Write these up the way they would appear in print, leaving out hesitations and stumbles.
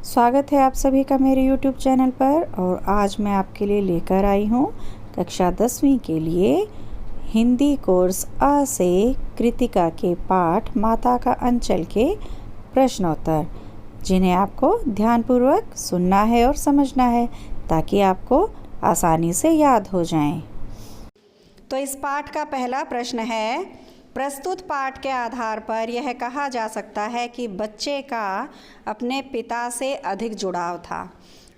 स्वागत है आप सभी का मेरे YouTube चैनल पर। और आज मैं आपके लिए लेकर आई हूँ कक्षा 10वीं के लिए हिंदी कोर्स अ से कृतिका के पाठ माता का अंचल के प्रश्नोत्तर, जिन्हें आपको ध्यानपूर्वक सुनना है और समझना है ताकि आपको आसानी से याद हो जाएं। तो इस पाठ का पहला प्रश्न है, प्रस्तुत पाठ के आधार पर यह कहा जा सकता है कि बच्चे का अपने पिता से अधिक जुड़ाव था,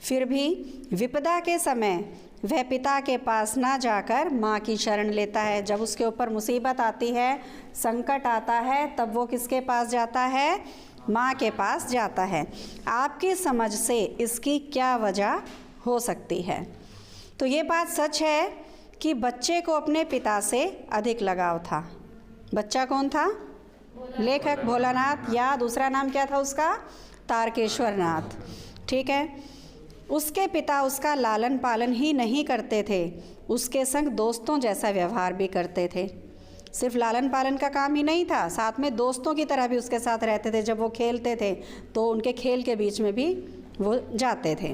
फिर भी विपदा के समय वह पिता के पास ना जाकर माँ की शरण लेता है। जब उसके ऊपर मुसीबत आती है, संकट आता है, तब वो किसके पास जाता है? माँ के पास जाता है। आपकी समझ से इसकी क्या वजह हो सकती है? तो ये बात सच है कि बच्चे को अपने पिता से अधिक लगाव था। बच्चा कौन था? लेखक भोलानाथ, या दूसरा नाम क्या था उसका? तारकेश्वर नाथ। ठीक है। उसके पिता उसका लालन पालन ही नहीं करते थे, उसके संग दोस्तों जैसा व्यवहार भी करते थे। सिर्फ लालन पालन का काम ही नहीं था, साथ में दोस्तों की तरह भी उसके साथ रहते थे। जब वो खेलते थे तो उनके खेल के बीच में भी वो जाते थे।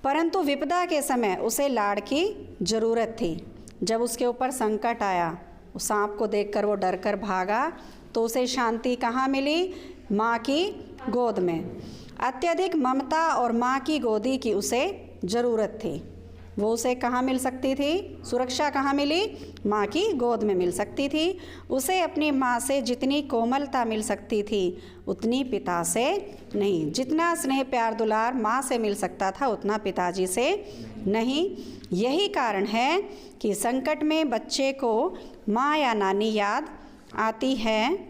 परंतु विपदा के समय उसे लाड़ की ज़रूरत थी। जब उसके ऊपर संकट आया, उस सांप को देखकर वो डर कर भागा, तो उसे शांति कहाँ मिली? माँ की गोद में। अत्यधिक ममता और माँ की गोदी की उसे ज़रूरत थी। वो उसे कहाँ मिल सकती थी? सुरक्षा कहाँ मिली? माँ की गोद में मिल सकती थी। उसे अपनी माँ से जितनी कोमलता मिल सकती थी उतनी पिता से नहीं। जितना स्नेह प्यार दुलार माँ से मिल सकता था उतना पिताजी से नहीं। यही कारण है कि संकट में बच्चे को माँ या नानी याद आती है।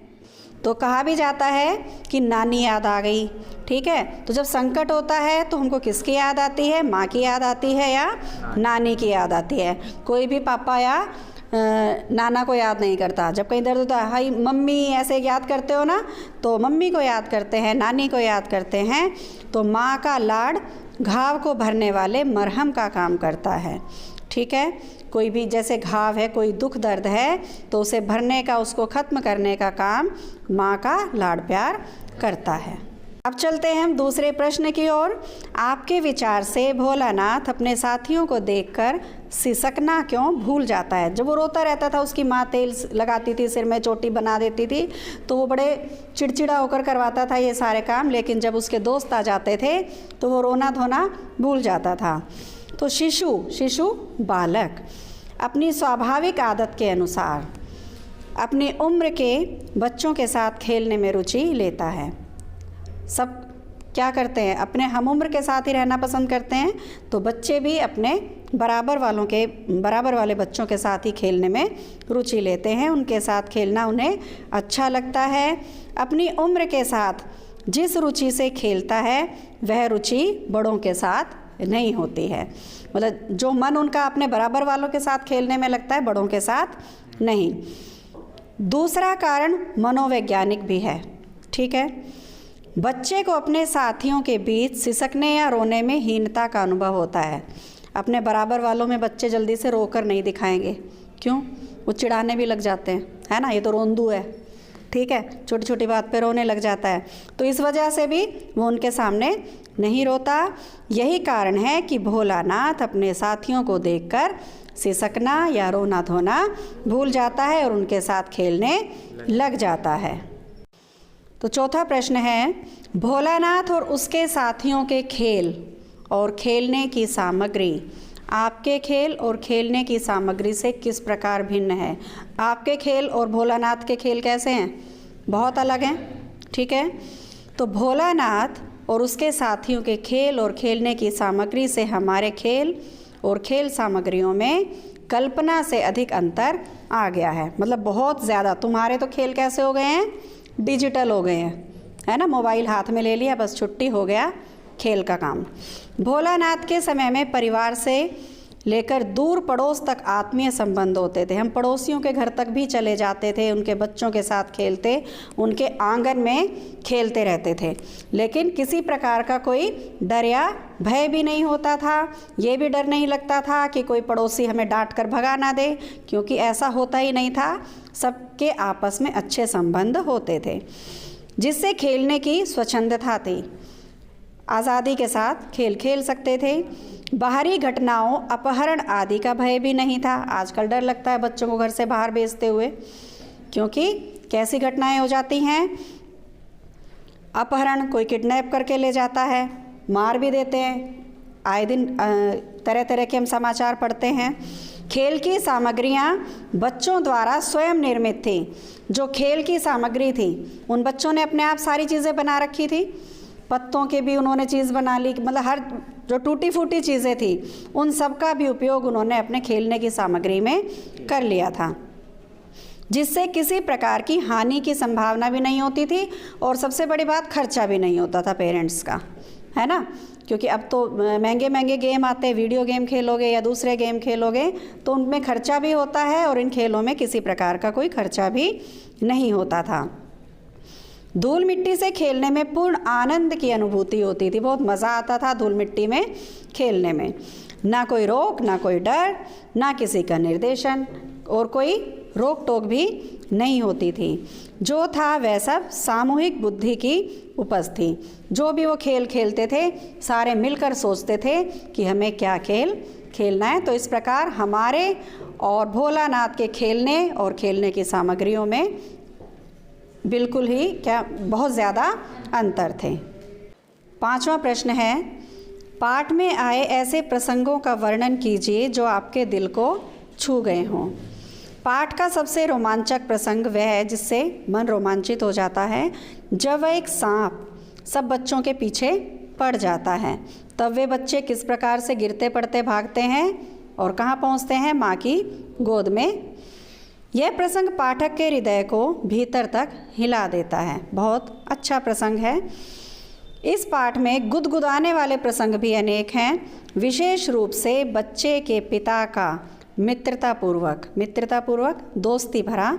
तो कहा भी जाता है कि नानी याद आ गई। ठीक है। तो जब संकट होता है तो हमको किसकी याद आती है? माँ की याद आती है या नानी की याद आती है? कोई भी पापा या नाना को याद नहीं करता। जब कहीं दर्द होता है, हाय मम्मी ऐसे याद करते हो ना, तो मम्मी को याद करते हैं, नानी को याद करते हैं। तो माँ का लाड़ घाव को भरने वाले मरहम का काम करता है। ठीक है। कोई भी जैसे घाव है, कोई दुख दर्द है, तो उसे भरने का, उसको ख़त्म करने का काम माँ का लाड़ प्यार करता है। अब चलते हैं हम दूसरे प्रश्न की ओर। आपके विचार से भोलानाथ अपने साथियों को देखकर सिसकना क्यों भूल जाता है? जब वो रोता रहता था, उसकी माँ तेल लगाती थी, सिर में चोटी बना देती थी, तो वो बड़े चिड़चिड़ा होकर करवाता था ये सारे काम। लेकिन जब उसके दोस्त आ जाते थे तो वो रोना धोना भूल जाता था। तो शिशु बालक अपनी स्वाभाविक आदत के अनुसार अपनी उम्र के बच्चों के साथ खेलने में रुचि लेता है। सब क्या करते हैं? अपने हम उम्र के साथ ही रहना पसंद करते हैं। तो बच्चे भी अपने बराबर वाले बच्चों के साथ ही खेलने में रुचि लेते हैं। उनके साथ खेलना उन्हें अच्छा लगता है। अपनी उम्र के साथ जिस रुचि से खेलता है वह रुचि बड़ों के साथ नहीं होती है। मतलब जो मन उनका अपने बराबर वालों के साथ खेलने में लगता है, बड़ों के साथ नहीं। दूसरा कारण मनोवैज्ञानिक भी है। ठीक है। बच्चे को अपने साथियों के बीच सिसकने या रोने में हीनता का अनुभव होता है। अपने बराबर वालों में बच्चे जल्दी से रोकर नहीं दिखाएंगे। क्यों? वो चिढ़ाने भी लग जाते हैं, है ना, ये तो रोंदू है। ठीक है। छोटी छोटी बात पे रोने लग जाता है। तो इस वजह से भी वो उनके सामने नहीं रोता। यही कारण है कि भोलानाथ अपने साथियों को देखकर सिसकना या रोना धोना भूल जाता है और उनके साथ खेलने लग जाता है। तो चौथा प्रश्न है, भोलानाथ और उसके साथियों के खेल और खेलने की सामग्री आपके खेल और खेलने की सामग्री से किस प्रकार भिन्न है? आपके खेल और भोलानाथ के खेल कैसे हैं? बहुत अलग हैं। ठीक है। तो भोलानाथ और उसके साथियों के खेल और खेलने की सामग्री से हमारे खेल और खेल सामग्रियों में कल्पना से अधिक अंतर आ गया है। मतलब बहुत ज़्यादा। तुम्हारे तो खेल कैसे हो गए हैं? डिजिटल हो गए हैं, है ना। मोबाइल हाथ में ले लिया, बस छुट्टी हो गया खेल का काम। भोलानाथ के समय में परिवार से लेकर दूर पड़ोस तक आत्मीय संबंध होते थे। हम पड़ोसियों के घर तक भी चले जाते थे, उनके बच्चों के साथ खेलते, उनके आंगन में खेलते रहते थे, लेकिन किसी प्रकार का कोई डर या भय भी नहीं होता था। ये भी डर नहीं लगता था कि कोई पड़ोसी हमें डांट कर भगा ना दे, क्योंकि ऐसा होता ही नहीं था। सबके आपस में अच्छे संबंध होते थे, जिससे खेलने की स्वच्छंदता थी। आज़ादी के साथ खेल खेल सकते थे। बाहरी घटनाओं, अपहरण आदि का भय भी नहीं था। आजकल डर लगता है बच्चों को घर से बाहर भेजते हुए, क्योंकि कैसी घटनाएं हो जाती हैं। अपहरण, कोई किडनैप करके ले जाता है, मार भी देते हैं। आए दिन तरह तरह के हम समाचार पढ़ते हैं। खेल की सामग्रियां बच्चों द्वारा स्वयं निर्मित थी। जो खेल की सामग्री थी, उन बच्चों ने अपने आप सारी चीज़ें बना रखी थी। पत्तों की भी उन्होंने चीज़ बना ली, मतलब हर जो टूटी फूटी चीज़ें थी उन सब का भी उपयोग उन्होंने अपने खेलने की सामग्री में कर लिया था, जिससे किसी प्रकार की हानि की संभावना भी नहीं होती थी। और सबसे बड़ी बात, खर्चा भी नहीं होता था पेरेंट्स का, है ना, क्योंकि अब तो महंगे महंगे गेम आते हैं। वीडियो गेम खेलोगे या दूसरे गेम खेलोगे तो उनमें खर्चा भी होता है, और इन खेलों में किसी प्रकार का कोई खर्चा भी नहीं होता था। धूल मिट्टी से खेलने में पूर्ण आनंद की अनुभूति होती थी। बहुत मज़ा आता था धूल मिट्टी में खेलने में। ना कोई रोक, ना कोई डर, ना किसी का निर्देशन, और कोई रोक टोक भी नहीं होती थी। जो था वह सब सामूहिक बुद्धि की उपज थी। जो भी वो खेल खेलते थे, सारे मिलकर सोचते थे कि हमें क्या खेल खेलना है। तो इस प्रकार हमारे और भोलानाथ के खेलने और खेलने की सामग्रियों में बिल्कुल ही बहुत ज़्यादा अंतर थे। 5वां प्रश्न है, पाठ में आए ऐसे प्रसंगों का वर्णन कीजिए जो आपके दिल को छू गए हों। पाठ का सबसे रोमांचक प्रसंग वह है जिससे मन रोमांचित हो जाता है, जब वह एक सांप सब बच्चों के पीछे पड़ जाता है। तब वे बच्चे किस प्रकार से गिरते पड़ते भागते हैं और कहाँ पहुँचते हैं, माँ की गोद में। यह प्रसंग पाठक के हृदय को भीतर तक हिला देता है। बहुत अच्छा प्रसंग है। इस पाठ में गुदगुदाने वाले प्रसंग भी अनेक हैं। विशेष रूप से बच्चे के पिता का मित्रतापूर्वक दोस्ती भरा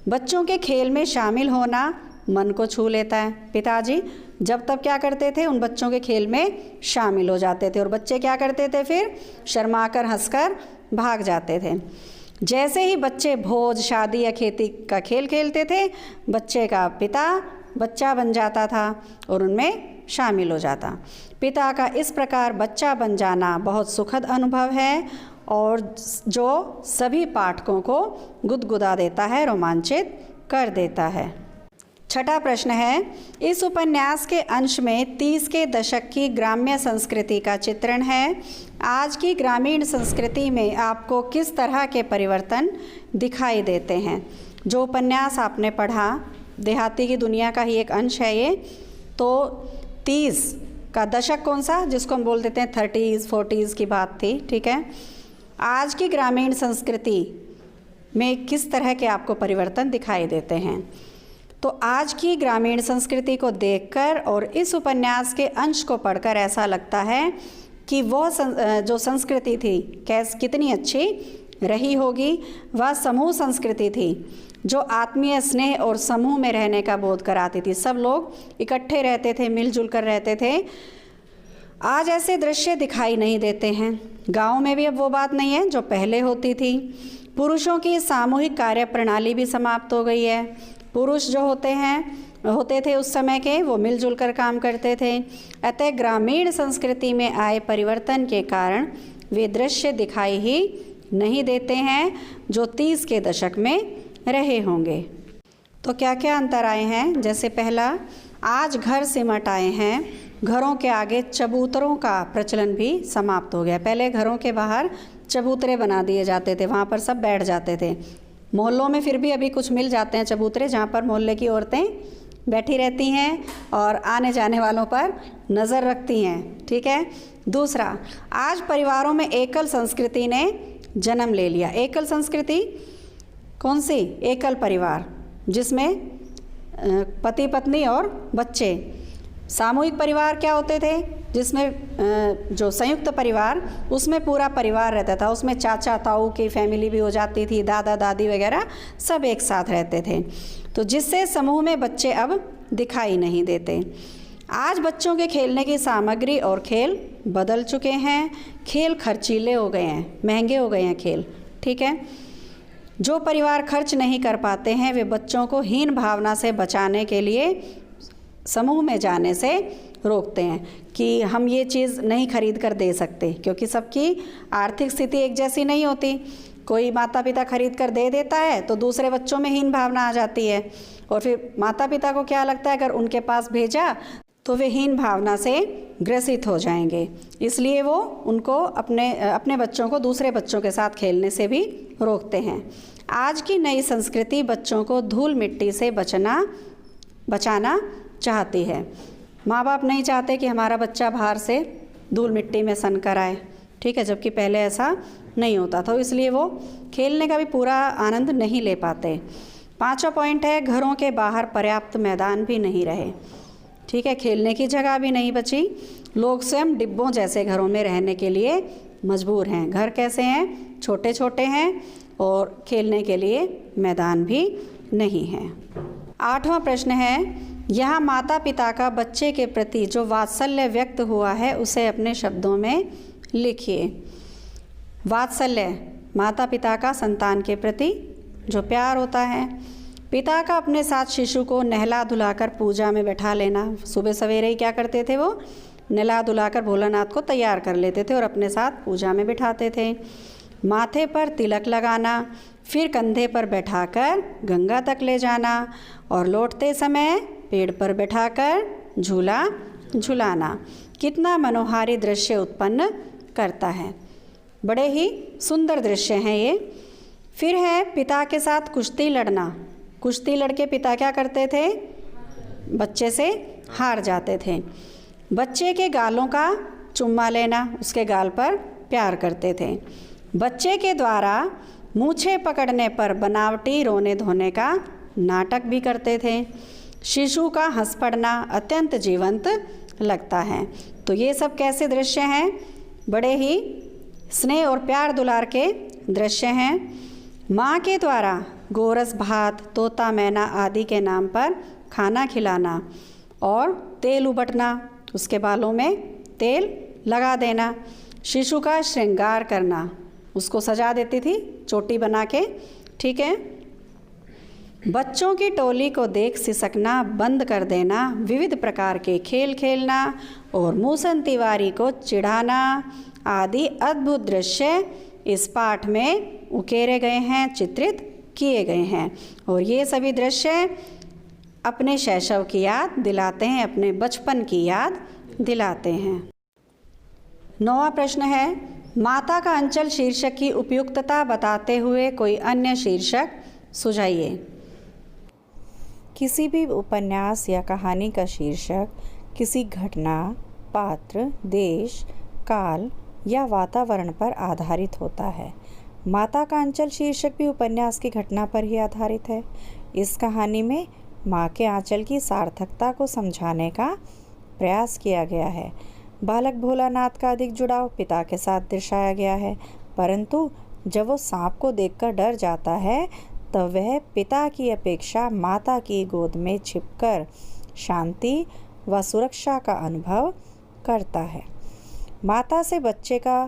बच्चों के खेल में शामिल होना मन को छू लेता है। पिताजी जब तब क्या करते थे, उन बच्चों के खेल में शामिल हो जाते थे, और बच्चे क्या करते थे, फिर शर्माकर हंसकर भाग जाते थे। जैसे ही बच्चे भोज, शादी या खेती का खेल खेलते थे, बच्चे का पिता बच्चा बन जाता था और उनमें शामिल हो जाता। पिता का इस प्रकार बच्चा बन जाना बहुत सुखद अनुभव है, और जो सभी पाठकों को गुदगुदा देता है, रोमांचित कर देता है। 6वां प्रश्न है, इस उपन्यास के अंश में 30 के दशक की ग्राम्य संस्कृति का चित्रण है। आज की ग्रामीण संस्कृति में आपको किस तरह के परिवर्तन दिखाई देते हैं? जो उपन्यास आपने पढ़ा, देहाती की दुनिया का ही एक अंश है ये। तो 30 का दशक कौन सा, जिसको हम बोल देते हैं 30s 40s की बात थी, ठीक है। आज की ग्रामीण संस्कृति में किस तरह के आपको परिवर्तन दिखाई देते हैं? तो आज की ग्रामीण संस्कृति को देखकर और इस उपन्यास के अंश को पढ़कर ऐसा लगता है कि वह जो संस्कृति थी कितनी अच्छी रही होगी। वह समूह संस्कृति थी जो आत्मीय स्नेह और समूह में रहने का बोध कराती थी। सब लोग इकट्ठे रहते थे, मिलजुल कर रहते थे। आज ऐसे दृश्य दिखाई नहीं देते हैं। गाँव में भी अब वो बात नहीं है जो पहले होती थी। पुरुषों की सामूहिक कार्य प्रणाली भी समाप्त हो गई है। पुरुष जो होते थे उस समय के, वो मिलजुल कर काम करते थे। अतः ग्रामीण संस्कृति में आए परिवर्तन के कारण वे दृश्य दिखाई ही नहीं देते हैं जो 30 के दशक में रहे होंगे। तो क्या क्या अंतर आए हैं? जैसे पहला, आज घर सिमट आए हैं। घरों के आगे चबूतरों का प्रचलन भी समाप्त हो गया। पहले घरों के बाहर चबूतरे बना दिए जाते थे, वहाँ पर सब बैठ जाते थे। मोहल्लों में फिर भी अभी कुछ मिल जाते हैं चबूतरे, जहाँ पर मोहल्ले की औरतें बैठी रहती हैं और आने जाने वालों पर नज़र रखती हैं, ठीक है। दूसरा, आज परिवारों में एकल संस्कृति ने जन्म ले लिया। एकल संस्कृति कौन सी? एकल परिवार, जिसमें पति पत्नी और बच्चे। सामूहिक परिवार क्या होते थे? जिसमें जो संयुक्त परिवार, उसमें पूरा परिवार रहता था, उसमें चाचा ताऊ की फैमिली भी हो जाती थी, दादा दादी वगैरह सब एक साथ रहते थे, तो जिससे समूह में बच्चे अब दिखाई नहीं देते। आज बच्चों के खेलने की सामग्री और खेल बदल चुके हैं, खेल खर्चीले हो गए हैं, महंगे हो गए हैं खेल, ठीक है। जो परिवार खर्च नहीं कर पाते हैं वे बच्चों को हीन भावना से बचाने के लिए समूह में जाने से रोकते हैं कि हम ये चीज़ नहीं खरीद कर दे सकते, क्योंकि सबकी आर्थिक स्थिति एक जैसी नहीं होती। कोई माता पिता खरीद कर दे देता है तो दूसरे बच्चों में हीन भावना आ जाती है, और फिर माता पिता को क्या लगता है अगर उनके पास भेजा तो वे हीन भावना से ग्रसित हो जाएंगे, इसलिए वो उनको अपने बच्चों को दूसरे बच्चों के साथ खेलने से भी रोकते हैं। आज की नई संस्कृति बच्चों को धूल मिट्टी से बचाना चाहती है। माँ बाप नहीं चाहते कि हमारा बच्चा बाहर से धूल मिट्टी में सन कर आए, ठीक है, जबकि पहले ऐसा नहीं होता था, इसलिए वो खेलने का भी पूरा आनंद नहीं ले पाते। 5वां पॉइंट है, घरों के बाहर पर्याप्त मैदान भी नहीं रहे, ठीक है, खेलने की जगह भी नहीं बची। लोग स्वयं डिब्बों जैसे घरों में रहने के लिए मजबूर हैं। घर कैसे हैं? छोटे छोटे हैं और खेलने के लिए मैदान भी नहीं है। 8वां प्रश्न है, यहाँ माता पिता का बच्चे के प्रति जो वात्सल्य व्यक्त हुआ है उसे अपने शब्दों में लिखिए। वात्सल्य माता पिता का संतान के प्रति जो प्यार होता है। पिता का अपने साथ शिशु को नहला धुलाकर पूजा में बैठा लेना। सुबह सवेरे ही क्या करते थे, वो नहला धुलाकर भोलानाथ को तैयार कर लेते थे और अपने साथ पूजा में बिठाते थे। माथे पर तिलक लगाना, फिर कंधे पर बैठाकर गंगा तक ले जाना और लौटते समय पेड़ पर बैठाकर झूला झुलाना। कितना मनोहारी दृश्य उत्पन्न करता है। बड़े ही सुंदर दृश्य हैं ये। फिर है पिता के साथ कुश्ती लड़ना। कुश्ती लड़के पिता क्या करते थे, बच्चे से हार जाते थे। बच्चे के गालों का चुम्मा लेना, उसके गाल पर प्यार करते थे। बच्चे के द्वारा मूछे पकड़ने पर बनावटी रोने धोने का नाटक भी करते थे। शिशु का हंस पड़ना अत्यंत जीवंत लगता है। तो ये सब कैसे दृश्य हैं, बड़े ही स्नेह और प्यार दुलार के दृश्य हैं। माँ के द्वारा गोरस भात, तोता मैना आदि के नाम पर खाना खिलाना और तेल उबटना, उसके बालों में तेल लगा देना। शिशु का श्रृंगार करना, उसको सजा देती थी चोटी बना के, ठीक है। बच्चों की टोली को देख सिसकना बंद कर देना, विविध प्रकार के खेल खेलना और मूसन तिवारी को चिढ़ाना आदि अद्भुत दृश्य इस पाठ में उकेरे गए हैं, चित्रित किए गए हैं। और ये सभी दृश्य अपने शैशव की याद दिलाते हैं, अपने बचपन की याद दिलाते हैं। 9वां प्रश्न है, माता का अंचल शीर्षक की उपयुक्तता बताते हुए कोई अन्य शीर्षक सुझाइए। किसी भी उपन्यास या कहानी का शीर्षक किसी घटना, पात्र, देश, काल या वातावरण पर आधारित होता है। माता का अंचल शीर्षक भी उपन्यास की घटना पर ही आधारित है। इस कहानी में माँ के आंचल की सार्थकता को समझाने का प्रयास किया गया है। बालक भोलानाथ का अधिक जुड़ाव पिता के साथ दर्शाया गया है, परंतु जब वो सांप को देखकर डर जाता है तब वह पिता की अपेक्षा माता की गोद में छिपकर शांति व सुरक्षा का अनुभव करता है। माता से बच्चे का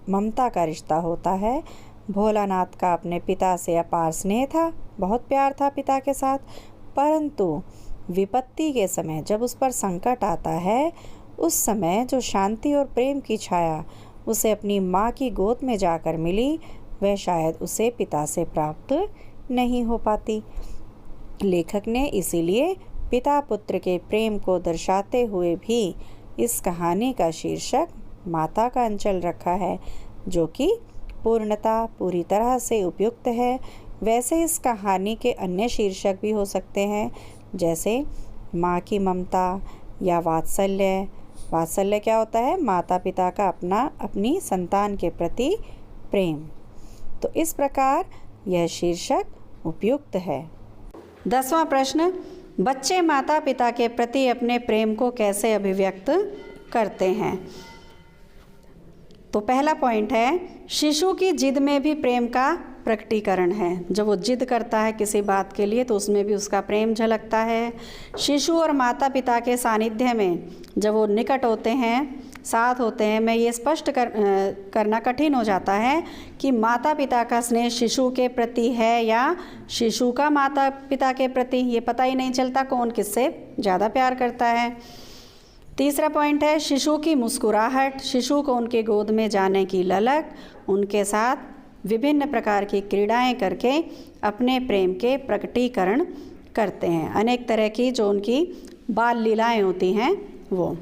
ममता का रिश्ता होता है। भोलानाथ का अपने पिता से अपार स्नेह था, बहुत प्यार था पिता के साथ, परंतु विपत्ति के समय जब उस पर संकट आता है, उस समय जो शांति और प्रेम की छाया उसे अपनी माँ की गोद में जाकर मिली, वह शायद उसे पिता से प्राप्त नहीं हो पाती। लेखक ने इसीलिए पिता पुत्र के प्रेम को दर्शाते हुए भी इस कहानी का शीर्षक माता का अंचल रखा है, जो कि पूर्णता पूरी तरह से उपयुक्त है। वैसे इस कहानी के अन्य शीर्षक भी हो सकते हैं, जैसे माँ की ममता या वात्सल्य। वात्सल्य क्या होता है? माता पिता का अपनी संतान के प्रति प्रेम। तो इस प्रकार यह शीर्षक उपयुक्त है। 10वां प्रश्न, बच्चे माता पिता के प्रति अपने प्रेम को कैसे अभिव्यक्त करते हैं। तो पहला पॉइंट है, शिशु की जिद में भी प्रेम का प्रकटीकरण है। जब वो जिद करता है किसी बात के लिए तो उसमें भी उसका प्रेम झलकता है। शिशु और माता पिता के सानिध्य में जब वो निकट होते हैं, साथ होते हैं, में ये स्पष्ट करना कठिन हो जाता है कि माता पिता का स्नेह शिशु के प्रति है या शिशु का माता पिता के प्रति। ये पता ही नहीं चलता कौन किससे ज़्यादा प्यार करता है। तीसरा पॉइंट है, शिशु की मुस्कुराहट, शिशु को उनके गोद में जाने की ललक, उनके साथ विभिन्न प्रकार की क्रीड़ाएं करके अपने प्रेम के प्रकटीकरण करते हैं। अनेक तरह की जो उनकी बाल लीलाएं होती हैं वो।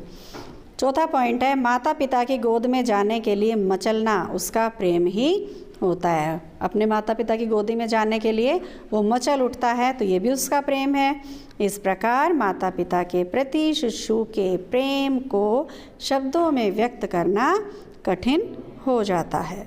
चौथा पॉइंट है, माता पिता की गोद में जाने के लिए मचलना उसका प्रेम ही होता है। अपने माता पिता की गोदी में जाने के लिए वो मचल उठता है तो ये भी उसका प्रेम है। इस प्रकार माता पिता के प्रति शिशु के प्रेम को शब्दों में व्यक्त करना कठिन हो जाता है।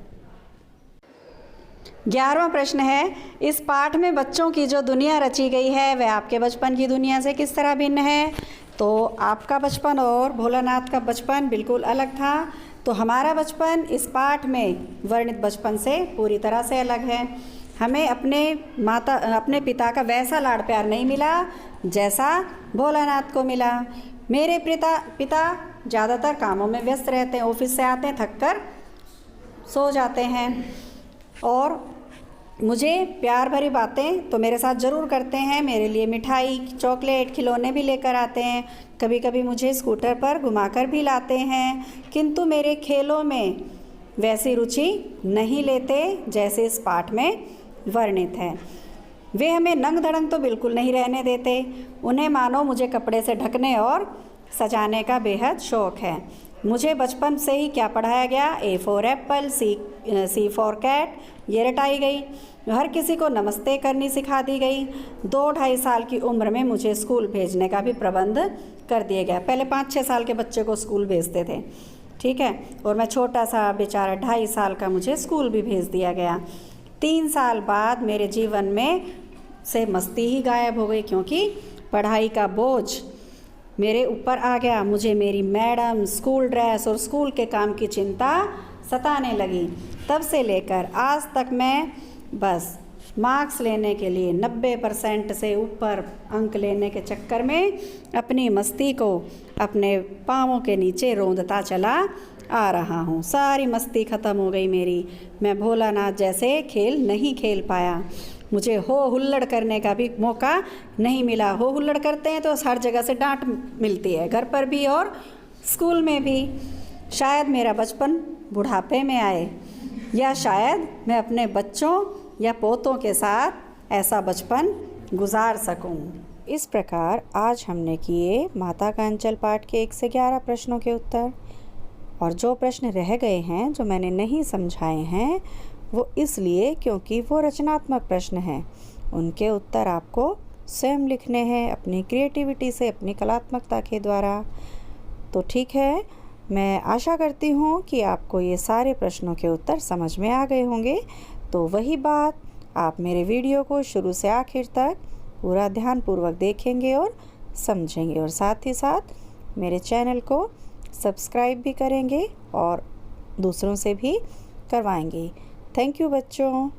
11वां प्रश्न है, इस पाठ में बच्चों की जो दुनिया रची गई है वह आपके बचपन की दुनिया से किस तरह भिन्न है? तो आपका बचपन और भोलानाथ का बचपन बिल्कुल अलग था। तो हमारा बचपन इस पाठ में वर्णित बचपन से पूरी तरह से अलग है। हमें अपने पिता का वैसा लाड़ प्यार नहीं मिला जैसा भोलानाथ को मिला। मेरे पिता ज़्यादातर कामों में व्यस्त रहते हैं, ऑफिस से आते हैं, थक कर सो जाते हैं और मुझे प्यार भरी बातें तो मेरे साथ ज़रूर करते हैं। मेरे लिए मिठाई, चॉकलेट, खिलौने भी लेकर आते हैं। कभी कभी मुझे स्कूटर पर घुमाकर भी लाते हैं, किंतु मेरे खेलों में वैसी रुचि नहीं लेते जैसे इस पाठ में वर्णित है। वे हमें नंग धड़ंग तो बिल्कुल नहीं रहने देते। उन्हें मानो मुझे कपड़े से ढकने और सजाने का बेहद शौक़ है। मुझे बचपन से ही क्या पढ़ाया गया? A for apple, C for cat ये रटाई गई। हर किसी को नमस्ते करनी सिखा दी गई। 2-2.5 साल की उम्र में मुझे स्कूल भेजने का भी प्रबंध कर दिया गया। पहले 5-6 साल के बच्चे को स्कूल भेजते थे, ठीक है, और मैं छोटा सा बेचारा 2.5 साल का मुझे स्कूल भी भेज दिया गया। 3 साल बाद मेरे जीवन में से मस्ती ही गायब हो गई, क्योंकि पढ़ाई का बोझ मेरे ऊपर आ गया। मुझे मेरी मैडम, स्कूल ड्रेस और स्कूल के काम की चिंता सताने लगी। तब से लेकर आज तक मैं बस मार्क्स लेने के लिए 90% से ऊपर अंक लेने के चक्कर में अपनी मस्ती को अपने पाँवों के नीचे रौंदता चला आ रहा हूँ। सारी मस्ती ख़त्म हो गई मेरी। मैं भोलानाथ जैसे खेल नहीं खेल पाया। मुझे हो हुल्लड़ करने का भी मौका नहीं मिला। हो हुल्लड़ करते हैं तो हर जगह से डांट मिलती है, घर पर भी और स्कूल में भी। शायद मेरा बचपन बुढ़ापे में आए, या शायद मैं अपने बच्चों या पोतों के साथ ऐसा बचपन गुजार सकूं। इस प्रकार आज हमने किए माता का अंचल पाठ के 1 से 11 प्रश्नों के उत्तर। और जो प्रश्न रह गए हैं, जो मैंने नहीं समझाए हैं, वो इसलिए क्योंकि वो रचनात्मक प्रश्न हैं। उनके उत्तर आपको स्वयं लिखने हैं अपनी क्रिएटिविटी से, अपनी कलात्मकता के द्वारा। तो ठीक है, मैं आशा करती हूँ कि आपको ये सारे प्रश्नों के उत्तर समझ में आ गए होंगे। तो वही बात, आप मेरे वीडियो को शुरू से आखिर तक पूरा ध्यानपूर्वक देखेंगे और समझेंगे, और साथ ही साथ मेरे चैनल को सब्सक्राइब भी करेंगे और दूसरों से भी करवाएंगे। थैंक यू बच्चों।